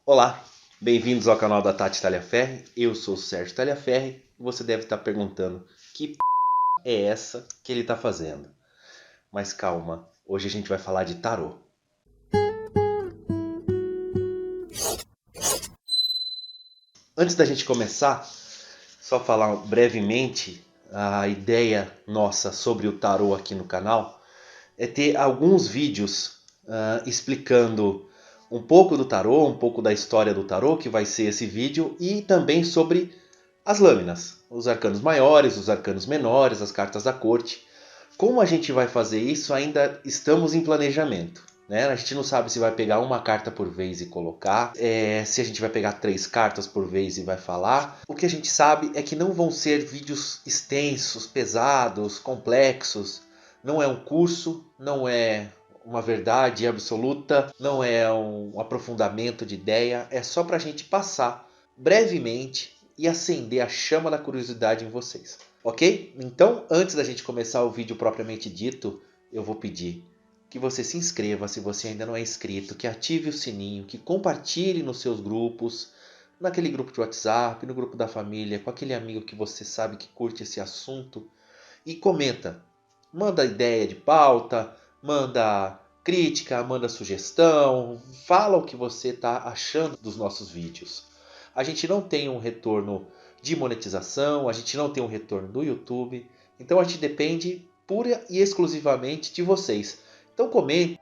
Olá, bem-vindos ao canal da Tati Talhaferri. Eu sou o Sérgio Talhaferri e você deve estar perguntando que é essa que ele está fazendo. Mas calma, hoje a gente vai falar de tarô. Antes da gente começar, só falar brevemente a ideia nossa sobre o tarô aqui no canal é ter alguns vídeos explicando um pouco do tarô, um pouco da história do tarô, que vai ser esse vídeo, e também sobre as lâminas, os arcanos maiores, os arcanos menores, as cartas da corte. Como a gente vai fazer isso, ainda estamos em planejamento. Né? A gente não sabe se vai pegar uma carta por vez e colocar, se a gente vai pegar 3 cartas por vez e vai falar. O que a gente sabe é que não vão ser vídeos extensos, pesados, complexos. Não é um curso, não é uma verdade absoluta, não é um aprofundamento de ideia, é só para a gente passar brevemente e acender a chama da curiosidade em vocês. Ok? Então, antes da gente começar o vídeo propriamente dito, eu vou pedir que você se inscreva se você ainda não é inscrito, que ative o sininho, que compartilhe nos seus grupos, naquele grupo de WhatsApp, no grupo da família, com aquele amigo que você sabe que curte esse assunto, e comenta. Manda ideia de pauta, manda crítica, manda sugestão, fala o que você está achando dos nossos vídeos. A gente não tem um retorno de monetização, a gente não tem um retorno do YouTube, então a gente depende pura e exclusivamente de vocês. Então comente,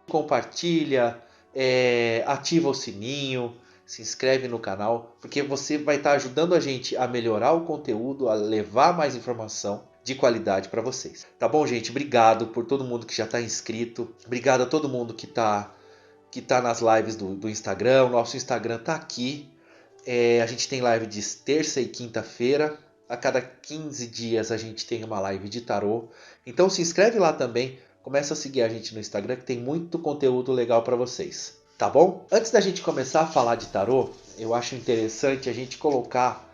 compartilha, ativa o sininho, se inscreve no canal, porque você vai estar ajudando a gente a melhorar o conteúdo, a levar mais informação de qualidade para vocês. Tá bom, gente? Obrigado por todo mundo que já está inscrito. Obrigado a todo mundo que tá nas lives do Instagram. O nosso Instagram tá aqui. A gente tem live de terça e quinta-feira. A cada 15 dias a gente tem uma live de tarô. Então se inscreve lá também. Começa a seguir a gente no Instagram que tem muito conteúdo legal para vocês. Tá bom? Antes da gente começar a falar de tarô, eu acho interessante a gente colocar,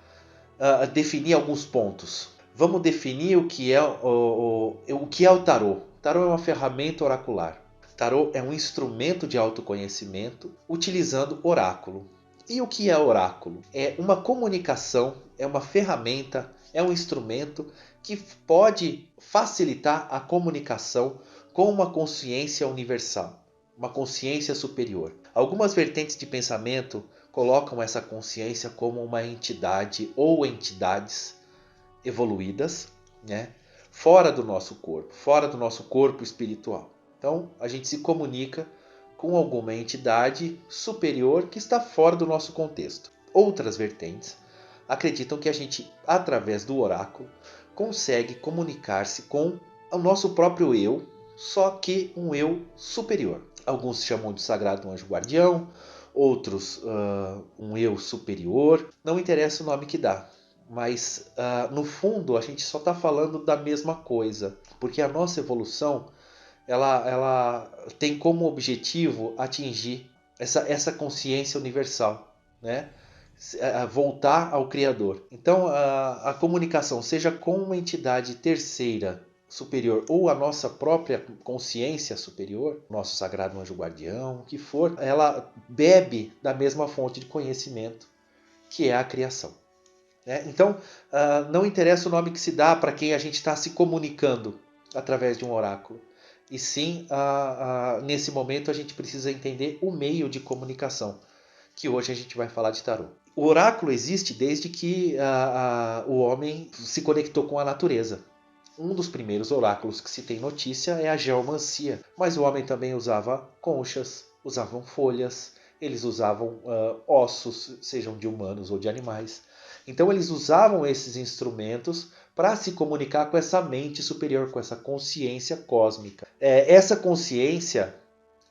definir alguns pontos. Vamos definir o que é o que é o tarô. O tarô é uma ferramenta oracular. Tarô é um instrumento de autoconhecimento utilizando oráculo. E o que é oráculo? É uma comunicação, é uma ferramenta, é um instrumento que pode facilitar a comunicação com uma consciência universal, uma consciência superior. Algumas vertentes de pensamento colocam essa consciência como uma entidade ou entidades evoluídas, né? Fora do nosso corpo espiritual. Então a gente se comunica com alguma entidade superior que está fora do nosso contexto. Outras vertentes acreditam que a gente, através do oráculo, consegue comunicar-se com o nosso próprio eu, só que um eu superior. Alguns chamam de sagrado anjo guardião, outros um eu superior. Não interessa o nome que dá, mas no fundo a gente só está falando da mesma coisa, porque a nossa evolução ela tem como objetivo atingir essa consciência universal, né? Voltar ao Criador. Então a comunicação, seja com uma entidade terceira superior ou a nossa própria consciência superior, nosso sagrado anjo guardião, o que for, ela bebe da mesma fonte de conhecimento que é a criação. Então, não interessa o nome que se dá para quem a gente está se comunicando através de um oráculo. E sim, nesse momento a gente precisa entender o meio de comunicação, que hoje a gente vai falar de tarô. O oráculo existe desde que o homem se conectou com a natureza. Um dos primeiros oráculos que se tem notícia é a geomancia, mas o homem também usava conchas, usavam folhas, eles usavam ossos, sejam de humanos ou de animais. Então eles usavam esses instrumentos para se comunicar com essa mente superior, com essa consciência cósmica. Essa consciência,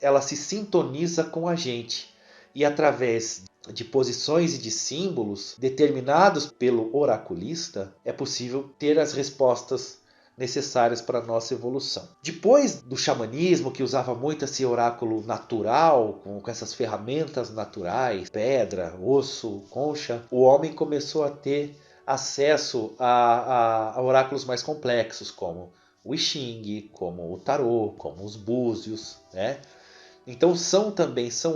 ela se sintoniza com a gente e através de posições e de símbolos determinados pelo oraculista é possível ter as respostas necessárias para a nossa evolução. Depois do xamanismo, que usava muito esse oráculo natural, com essas ferramentas naturais, pedra, osso, concha, o homem começou a ter acesso a oráculos mais complexos, como o I Ching, como o tarô, como os búzios, né? Então são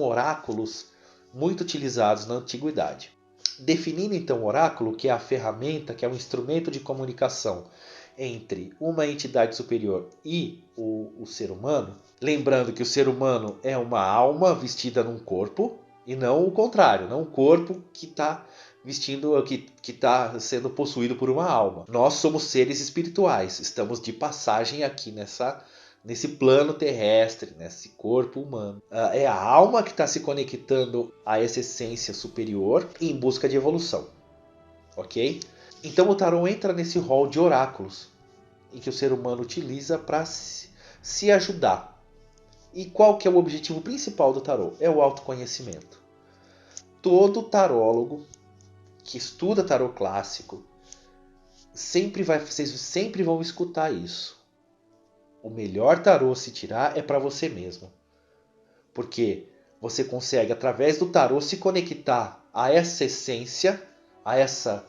oráculos muito utilizados na antiguidade. Definindo então o oráculo, que é a ferramenta, que é um instrumento de comunicação entre uma entidade superior e o ser humano, lembrando que o ser humano é uma alma vestida num corpo, e não o contrário, não um corpo que está vestindo, que está sendo possuído por uma alma. Nós somos seres espirituais, estamos de passagem aqui nesse plano terrestre, nesse corpo humano. É a alma que está se conectando a essa essência superior em busca de evolução. Ok? Então o tarô entra nesse rol de oráculos em que o ser humano utiliza para se ajudar. E qual que é o objetivo principal do tarô? É o autoconhecimento. Todo tarólogo que estuda tarô clássico vocês sempre vão escutar isso. O melhor tarô a se tirar é para você mesmo. Porque você consegue, através do tarô, se conectar a essa essência, a essa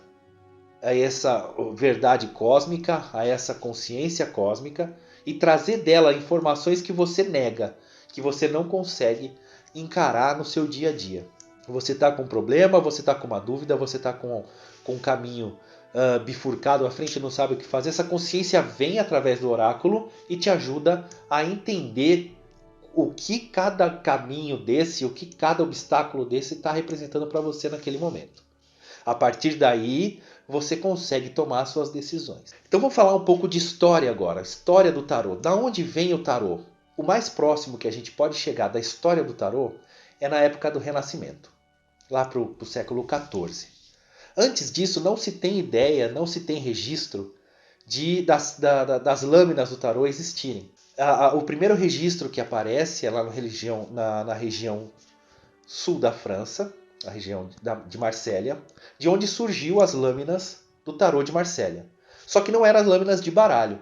verdade cósmica, a essa consciência cósmica, e trazer dela informações que você nega, que você não consegue encarar no seu dia a dia. Você está com um problema, você está com uma dúvida, você está com um caminho bifurcado à frente e não sabe o que fazer. Essa consciência vem através do oráculo e te ajuda a entender o que cada caminho desse, o que cada obstáculo desse está representando para você naquele momento. A partir daí, você consegue tomar suas decisões. Então vamos falar um pouco de história agora. História do tarô. Da onde vem o tarô? O mais próximo que a gente pode chegar da história do tarô é na época do Renascimento, lá para o século XIV. Antes disso, não se tem ideia, não se tem registro das lâminas do tarô existirem. O primeiro registro que aparece é lá na região sul da França, a região de Marsella, de onde surgiu as lâminas do tarô de Marsella. Só que não eram as lâminas de baralho.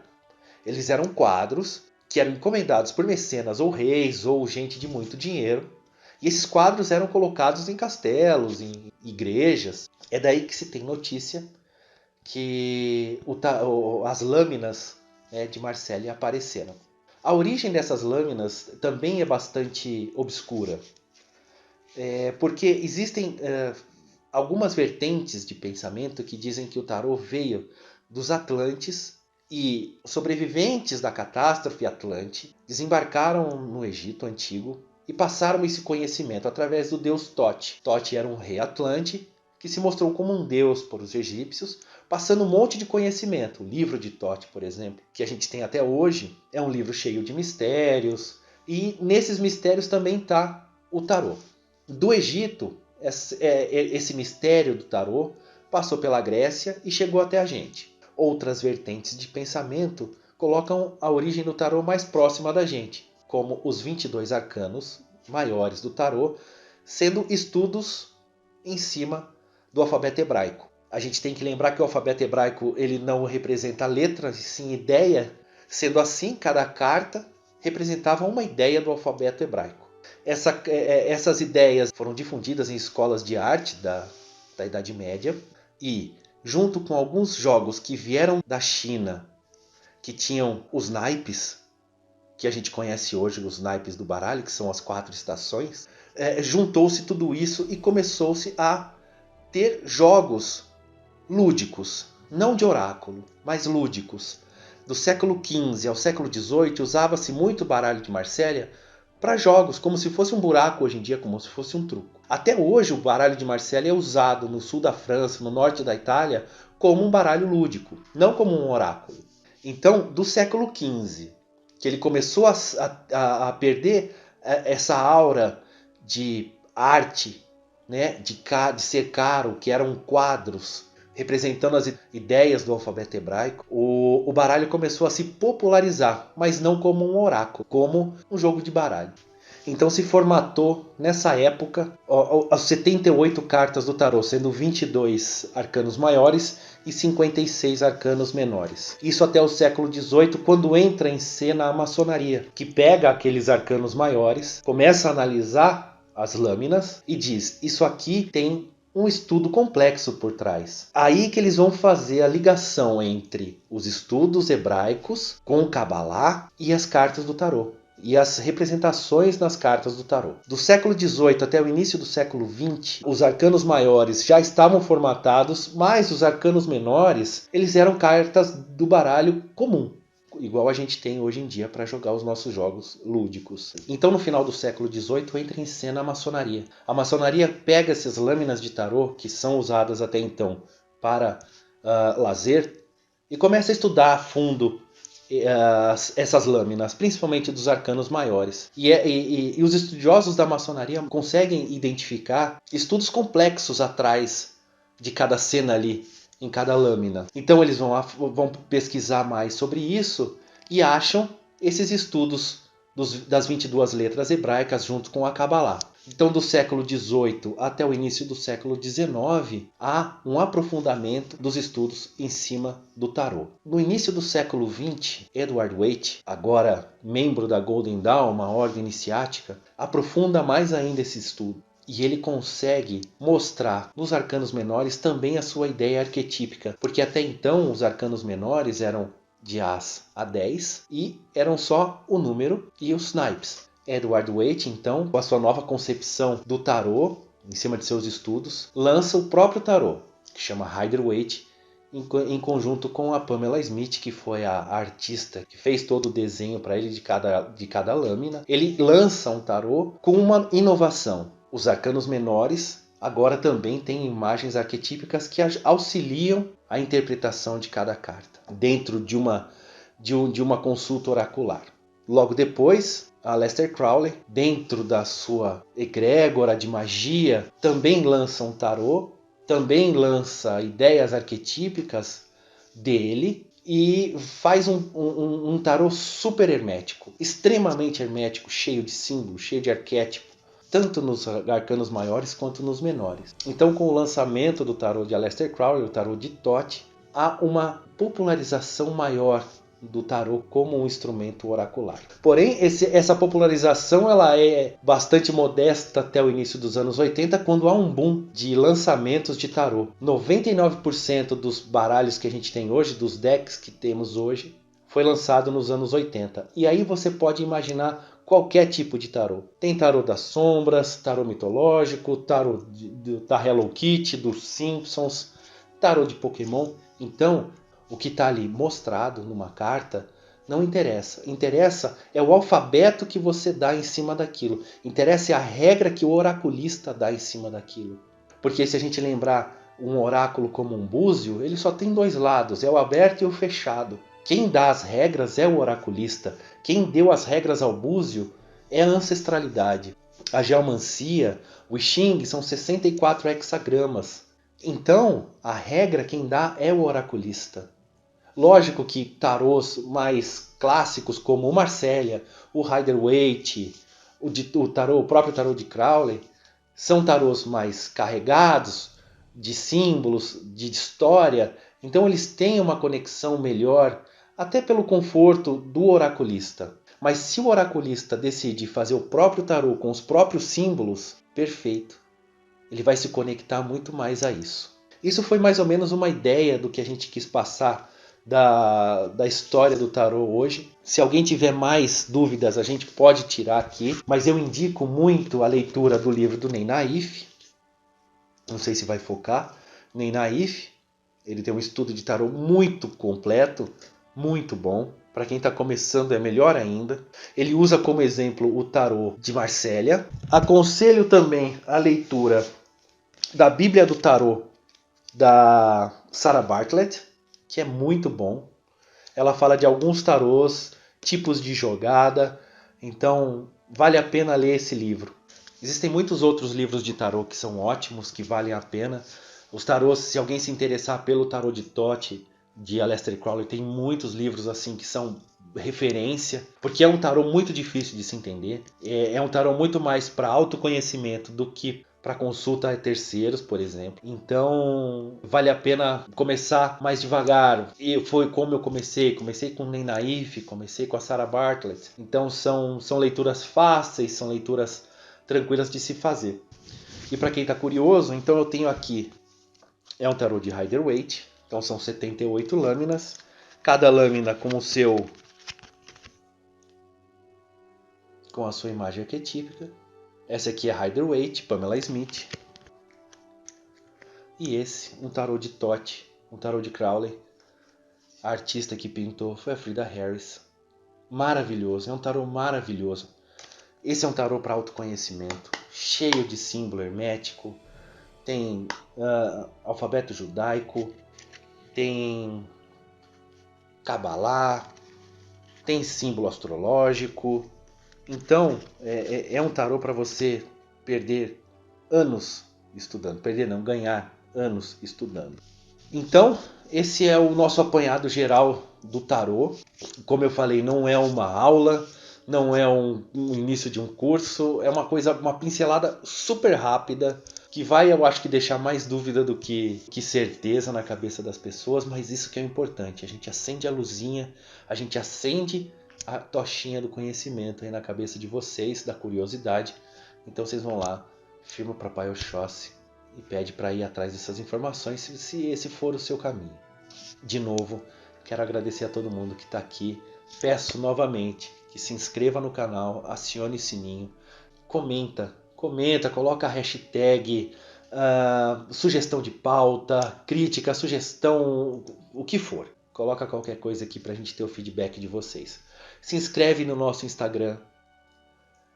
Eles eram quadros que eram encomendados por mecenas ou reis ou gente de muito dinheiro. E esses quadros eram colocados em castelos, em igrejas. É daí que se tem notícia que as lâminas de Marsella apareceram. A origem dessas lâminas também é bastante obscura. Porque existem algumas vertentes de pensamento que dizem que o tarô veio dos Atlantes e sobreviventes da catástrofe Atlante desembarcaram no Egito Antigo e passaram esse conhecimento através do deus Tote. Tote era um rei Atlante que se mostrou como um deus para os egípcios, passando um monte de conhecimento. O livro de Tote, por exemplo, que a gente tem até hoje, é um livro cheio de mistérios, e nesses mistérios também está o tarô. Do Egito, esse mistério do tarô passou pela Grécia e chegou até a gente. Outras vertentes de pensamento colocam a origem do tarô mais próxima da gente, como os 22 arcanos maiores do tarô, sendo estudos em cima do alfabeto hebraico. A gente tem que lembrar que o alfabeto hebraico ele não representa letras, sim ideia. Sendo assim, cada carta representava uma ideia do alfabeto hebraico. Essas ideias foram difundidas em escolas de arte da Idade Média e, junto com alguns jogos que vieram da China, que tinham os naipes, que a gente conhece hoje, os naipes do baralho, que são as 4 estações, juntou-se tudo isso e começou-se a ter jogos lúdicos, não de oráculo, mas lúdicos. Do século XV ao século XVIII usava-se muito baralho de Marsella para jogos, como se fosse um buraco hoje em dia, como se fosse um truco. Até hoje o baralho de Marsella é usado no sul da França, no norte da Itália, como um baralho lúdico, não como um oráculo. Então, do século XV, que ele começou a perder essa aura de arte, né, de ser caro, que eram quadros representando as ideias do alfabeto hebraico, o baralho começou a se popularizar, mas não como um oráculo, como um jogo de baralho. Então se formatou nessa época as 78 cartas do tarô, sendo 22 arcanos maiores e 56 arcanos menores. Isso até o século XVIII, quando entra em cena a maçonaria, que pega aqueles arcanos maiores, começa a analisar as lâminas e diz: isso aqui tem um estudo complexo por trás. Aí que eles vão fazer a ligação entre os estudos hebraicos com o Kabbalah e as cartas do tarô. e as representações nas cartas do tarô. Do século XVIII até o início do século XX, os arcanos maiores já estavam formatados, mas os arcanos menores, eles eram cartas do baralho comum, igual a gente tem hoje em dia para jogar os nossos jogos lúdicos. Então no final do século XVIII entra em cena a maçonaria. A maçonaria pega essas lâminas de tarô, que são usadas até então para lazer, e começa a estudar a fundo essas lâminas, principalmente dos arcanos maiores. E os estudiosos da maçonaria conseguem identificar estudos complexos atrás de cada cena ali, em cada lâmina. Então eles vão pesquisar mais sobre isso e acham esses estudos das 22 letras hebraicas junto com a Kabbalah. Então do século XVIII até o início do século XIX há um aprofundamento dos estudos em cima do tarô. No início do século XX, Edward Waite, agora membro da Golden Dawn, uma ordem iniciática, aprofunda mais ainda esse estudo. E ele consegue mostrar nos arcanos menores também a sua ideia arquetípica, porque até então os arcanos menores eram de As a 10 e eram só o número e os naipes. Edward Waite, então, com a sua nova concepção do tarô, em cima de seus estudos, lança o próprio tarô, que chama Rider-Waite, em conjunto com a Pamela Smith, que foi a artista que fez todo o desenho para ele de cada lâmina. Ele lança um tarô com uma inovação. Os arcanos menores agora também têm imagens arquetípicas que auxiliam a interpretação de cada carta, dentro de uma consulta oracular. Logo depois, a Aleister Crowley, dentro da sua egrégora de magia, também lança um tarô, também lança ideias arquetípicas dele e faz um tarô super hermético, extremamente hermético, cheio de símbolos, cheio de arquétipo, tanto nos arcanos maiores quanto nos menores. Então, com o lançamento do tarô de Aleister Crowley, o tarô de Thoth, há uma popularização maior do tarô como um instrumento oracular. Porém, essa popularização ela é bastante modesta até o início dos anos 80, quando há um boom de lançamentos de tarô. 99% dos baralhos que a gente tem hoje, dos decks que temos hoje, foi lançado nos anos 80. E aí você pode imaginar qualquer tipo de tarô. Tem tarô das sombras, tarô mitológico, tarô da Hello Kitty, dos Simpsons, tarô de Pokémon. Então, o que está ali mostrado numa carta não interessa. Interessa é o alfabeto que você dá em cima daquilo. Interessa é a regra que o oraculista dá em cima daquilo. Porque se a gente lembrar um oráculo como um búzio, ele só tem dois lados, é o aberto e o fechado. Quem dá as regras é o oraculista. Quem deu as regras ao búzio é a ancestralidade. A geomancia, o I Ching são 64 hexagramas. Então, a regra quem dá é o oraculista. Lógico que tarôs mais clássicos como o Marsella, o Rider-Waite, o próprio tarô de Crowley, são tarôs mais carregados de símbolos, de história. Então eles têm uma conexão melhor, até pelo conforto do oraculista. Mas se o oraculista decide fazer o próprio tarô com os próprios símbolos, perfeito. Ele vai se conectar muito mais a isso. Isso foi mais ou menos uma ideia do que a gente quis passar da história do tarô hoje. Se alguém tiver mais dúvidas, a gente pode tirar aqui, mas eu indico muito a leitura do livro do Ney Naif. Não sei se vai focar. Ney Naif, ele tem um estudo de tarô muito completo, muito bom. Para quem está começando é melhor ainda. Ele usa como exemplo o tarô de Marsella. Aconselho também a leitura da Bíblia do Tarô da Sarah Bartlett, que é muito bom. Ela fala de alguns tarôs, tipos de jogada, então vale a pena ler esse livro. Existem muitos outros livros de tarô que são ótimos, que valem a pena. Os tarôs, se alguém se interessar pelo tarô de Thoth, de Aleister Crowley, tem muitos livros assim que são referência, porque é um tarô muito difícil de se entender. É um tarô muito mais para autoconhecimento do que para consulta a terceiros, por exemplo. Então, vale a pena começar mais devagar. E foi como eu comecei. Comecei com o Ney Naif, comecei com a Sarah Bartlett. Então, são leituras fáceis, são leituras tranquilas de se fazer. E para quem está curioso, então eu tenho aqui, é um tarô de Rider-Waite. Então, são 78 lâminas. Cada lâmina com o seu com a sua imagem arquetípica. Essa aqui é Rider-Waite, Pamela Smith. E esse, um tarô de Thoth, um tarô de Crowley. A artista que pintou foi a Frida Harris. Maravilhoso, é um tarô maravilhoso. Esse é um tarô para autoconhecimento, cheio de símbolo hermético. Tem alfabeto judaico, tem Kabbalah, tem símbolo astrológico. Então, é um tarô para você perder anos estudando. Perder não, ganhar anos estudando. Então, esse é o nosso apanhado geral do tarô. Como eu falei, não é uma aula, não é um início de um curso. É uma pincelada super rápida, que vai, eu acho que, deixar mais dúvida do que certeza na cabeça das pessoas. Mas isso que é importante. A gente acende a luzinha, a gente acende a tochinha do conhecimento aí na cabeça de vocês, da curiosidade. Então vocês vão lá, firma o Papai Oxóssi e pede para ir atrás dessas informações, se esse for o seu caminho. De novo, quero agradecer a todo mundo que está aqui. Peço novamente que se inscreva no canal, acione o sininho, comenta, coloca a hashtag, sugestão de pauta, crítica, sugestão, o que for. Coloca qualquer coisa aqui para a gente ter o feedback de vocês. Se inscreve no nosso Instagram.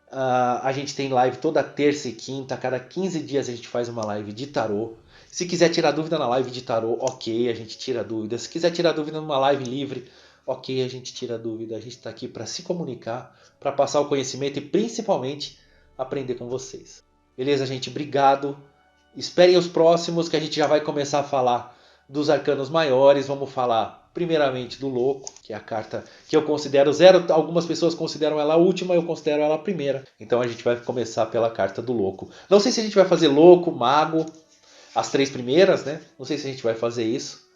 A gente tem live toda terça e quinta. A cada 15 dias a gente faz uma live de tarô. Se quiser tirar dúvida na live de tarô, ok, a gente tira dúvida. Se quiser tirar dúvida numa live livre, ok, a gente tira dúvida. A gente está aqui para se comunicar, para passar o conhecimento e principalmente aprender com vocês. Beleza, gente? Obrigado. Esperem os próximos, que a gente já vai começar a falar dos arcanos maiores. Vamos falar primeiramente do Louco, que é a carta que eu considero zero. Algumas pessoas consideram ela a última, eu considero ela a primeira. Então a gente vai começar pela carta do Louco. Não sei se a gente vai fazer Louco, Mago, as 3 primeiras, né? Não sei se a gente vai fazer isso,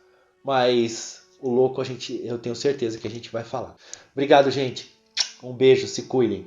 mas o Louco eu tenho certeza que a gente vai falar. Obrigado, gente. Um beijo, se cuidem.